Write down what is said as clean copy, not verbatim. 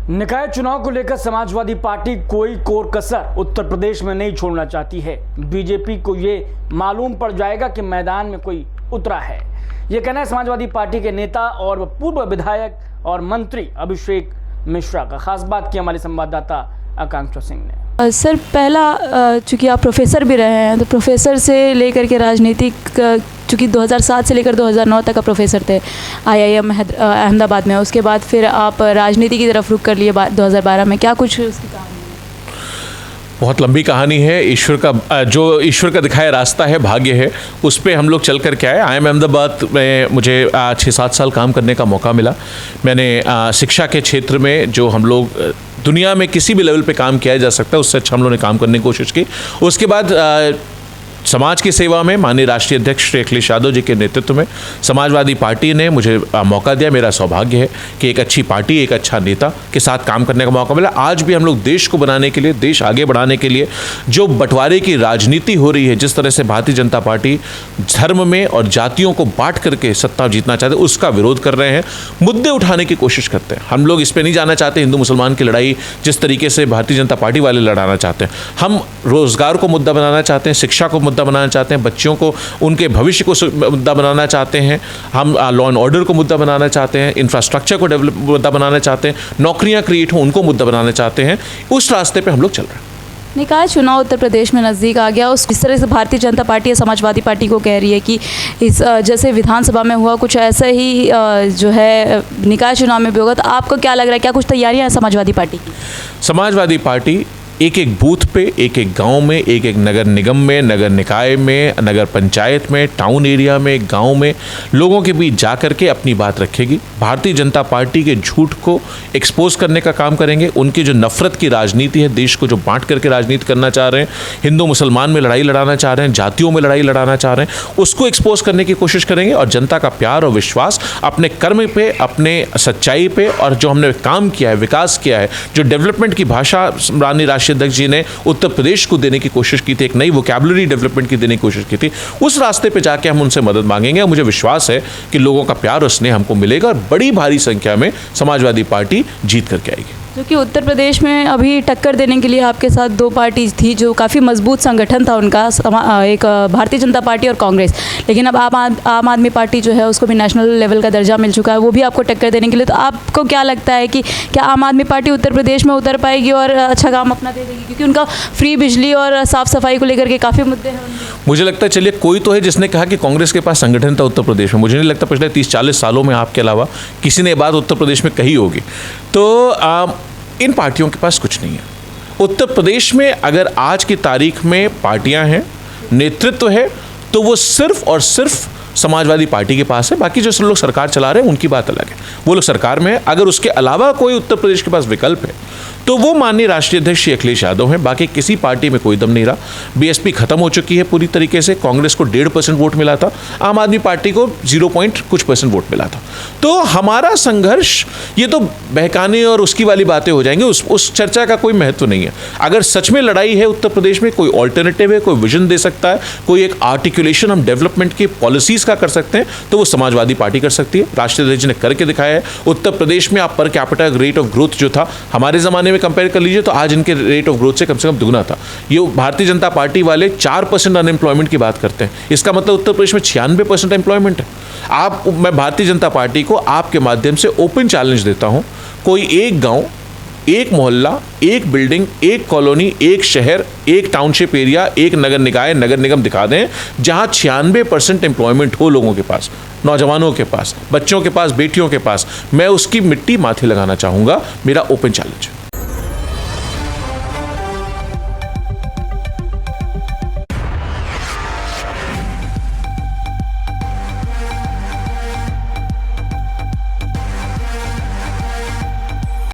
निकाय चुनाव को लेकर समाजवादी पार्टी कोई कोर कसर उत्तर प्रदेश में नहीं छोड़ना चाहती है। बीजेपी को ये मालूम पड़ जाएगा कि मैदान में कोई उतरा है। ये कहना है समाजवादी पार्टी के नेता और पूर्व विधायक और मंत्री अभिषेक मिश्रा का। खास बात की हमारे संवाददाता आकांक्षा सिंह ने। सर, पहला चूँकि आप प्रोफेसर भी रहे हैं, तो प्रोफेसर से लेकर के राजनीतिक, चूँकि 2007 से लेकर 2009 तक का प्रोफेसर थे IIM अहमदाबाद में, उसके बाद फिर आप राजनीति की तरफ रुख कर लिए 2012 में। क्या कुछ उसकी कहानी है? बहुत लंबी कहानी है। ईश्वर का दिखाया रास्ता है, भाग्य है, उस पर हम लोग चल कर के आए। IIM अहमदाबाद में मुझे 6-7 साल काम करने का मौका मिला। मैंने शिक्षा के क्षेत्र में जो हम लोग दुनिया में किसी भी लेवल पे काम किया जा सकता है, उससे अच्छा हम लोगों ने काम करने की कोशिश की। उसके बाद समाज की सेवा में माननीय राष्ट्रीय अध्यक्ष श्री अखिलेश यादव जी के नेतृत्व में समाजवादी पार्टी ने मुझे मौका दिया। मेरा सौभाग्य है कि एक अच्छी पार्टी, एक अच्छा नेता के साथ काम करने का मौका मिला। आज भी हम लोग देश को बनाने के लिए, देश आगे बढ़ाने के लिए जो बंटवारे की राजनीति हो रही है, जिस तरह से भारतीय जनता पार्टी धर्म में और जातियों को बांट करके सत्ता जीतना चाहते हैं, उसका विरोध कर रहे हैं। मुद्दे उठाने की कोशिश करते हैं। हम लोग इस पर नहीं जाना चाहते हिंदू मुसलमान की लड़ाई जिस तरीके से भारतीय जनता पार्टी वाले लड़ाना चाहते हैं। हम रोजगार को मुद्दा बनाना चाहते हैं, शिक्षा को मुद्दा बनाना चाहते हैं, बच्चियों को उनके भविष्य को मुद्दा बनाना चाहते हैं। हम लॉ एंड ऑर्डर को मुद्दा बनाना चाहते हैं, इंफ्रास्ट्रक्चर को डेवलप मुद्दा बनाना चाहते हैं, नौकरियां क्रिएट हो उनको मुद्दा बनाना चाहते हैं। उस रास्ते पे हम लोग चल रहे हैं। निकाय चुनाव उत्तर प्रदेश में नज़दीक आ गया। इस तरह से भारतीय जनता पार्टी या समाजवादी पार्टी को कह रही है कि इस जैसे विधानसभा में हुआ, कुछ ऐसा ही जो है निकाय चुनाव में भी होगा। तो आपको क्या लग रहा है, क्या कुछ तैयारियां हैं समाजवादी पार्टी की? समाजवादी पार्टी एक एक बूथ पे, एक एक गांव में, एक एक नगर निगम में, नगर निकाय में, नगर पंचायत में, टाउन एरिया में, गांव में लोगों के बीच जा कर के अपनी बात रखेगी। भारतीय जनता पार्टी के झूठ को एक्सपोज करने का काम करेंगे। उनकी जो नफरत की राजनीति है, देश को जो बांट करके राजनीति करना चाह रहे हैं, हिंदू मुसलमान में लड़ाई लड़ाना चाह रहे हैं, जातियों में लड़ाई लड़ाना चाह रहे हैं, उसको एक्सपोज करने की कोशिश करेंगे। और जनता का प्यार और विश्वास अपने कर्म पे, अपने सच्चाई पे और जो हमने काम किया है, विकास किया है, जो डेवलपमेंट की भाषा माननीय राष्ट्रीय अध्यक्ष जी ने उत्तर प्रदेश को देने की कोशिश की थी, एक नई वोकैबुलरी डेवलपमेंट की देने की कोशिश की थी, उस रास्ते पे जाके हम उनसे मदद मांगेंगे। और मुझे विश्वास है कि लोगों का प्यार और स्नेह हमको मिलेगा और बड़ी भारी संख्या में समाजवादी पार्टी जीत करके आएगी। जो कि उत्तर प्रदेश में अभी टक्कर देने के लिए आपके साथ दो पार्टी थी, जो काफ़ी मजबूत संगठन था उनका, एक भारतीय जनता पार्टी और कांग्रेस। लेकिन अब आम आदमी पार्टी जो है उसको भी नेशनल लेवल का दर्जा मिल चुका है, वो भी आपको टक्कर देने के लिए। तो आपको क्या लगता है कि क्या आम आदमी पार्टी उत्तर प्रदेश में उतर पाएगी और अच्छा काम अपना दे देगी? क्योंकि उनका फ्री बिजली और साफ़ सफाई को लेकर के काफ़ी मुद्दे हैं। मुझे लगता है, चलिए कोई तो है जिसने कहा कि कांग्रेस के पास संगठन था उत्तर प्रदेश में। मुझे नहीं लगता पिछले 30-40 सालों में आपके अलावा किसी ने बात उत्तर प्रदेश में कही होगी। तो इन पार्टियों के पास कुछ नहीं है। उत्तर प्रदेश में अगर आज की तारीख में पार्टियां हैं, नेतृत्व है, तो वो सिर्फ और सिर्फ समाजवादी पार्टी के पास है। बाकी जो लोग सरकार चला रहे हैं उनकी बात अलग है, वो लोग सरकार में है। अगर उसके अलावा कोई उत्तर प्रदेश के पास विकल्प है तो वो माननीय राष्ट्रीय अध्यक्ष श्री अखिलेश यादव हैं। बाकी किसी पार्टी में कोई दम नहीं रहा। BSP खत्म हो चुकी है पूरी तरीके से। कांग्रेस को 1.5% वोट मिला था, आम आदमी पार्टी को 0.कुछ% वोट मिला था। तो हमारा संघर्ष, ये तो बहकाने और उसकी वाली बातें हो जाएंगे, उस चर्चा का कोई महत्व नहीं है। अगर सच में लड़ाई है उत्तर प्रदेश में, कोई ऑल्टरनेटिव है, कोई विजन दे सकता है, कोई एक आर्टिकुलेशन हम डेवलपमेंट की पॉलिसीज का कर सकते हैं, तो वो समाजवादी पार्टी कर सकती है। राष्ट्रीय अध्यक्ष ने करके दिखाया है। उत्तर प्रदेश में आप per capita rate of growth जो था हमारे ज़माने में कंपेयर कर लीजिए, तो आज इनके रेट ऑफ ग्रोथ से कम दुगुना था। ये भारतीय जनता पार्टी वाले 4% अनएम्प्लॉयमेंट की बात करते हैं। इसका मतलब उत्तर प्रदेश में 96% एम्प्लॉयमेंट है। मैं भारतीय जनता पार्टी को आपके माध्यम से ओपन चैलेंज देता हूं, कोई एक गांव, एक मोहल्ला, एक बिल्डिंग, एक कॉलोनी, एक शहर, एक टाउनशिप एरिया, एक नगर निकाय, नगर निगम दिखा दें जहां 96% एम्प्लॉयमेंट हो लोगों के पास, नौजवानों के पास, बच्चों के पास, बेटियों के पास। मैं उसकी मिट्टी माथे लगाना चाहूँगा। मेरा ओपन चैलेंज है।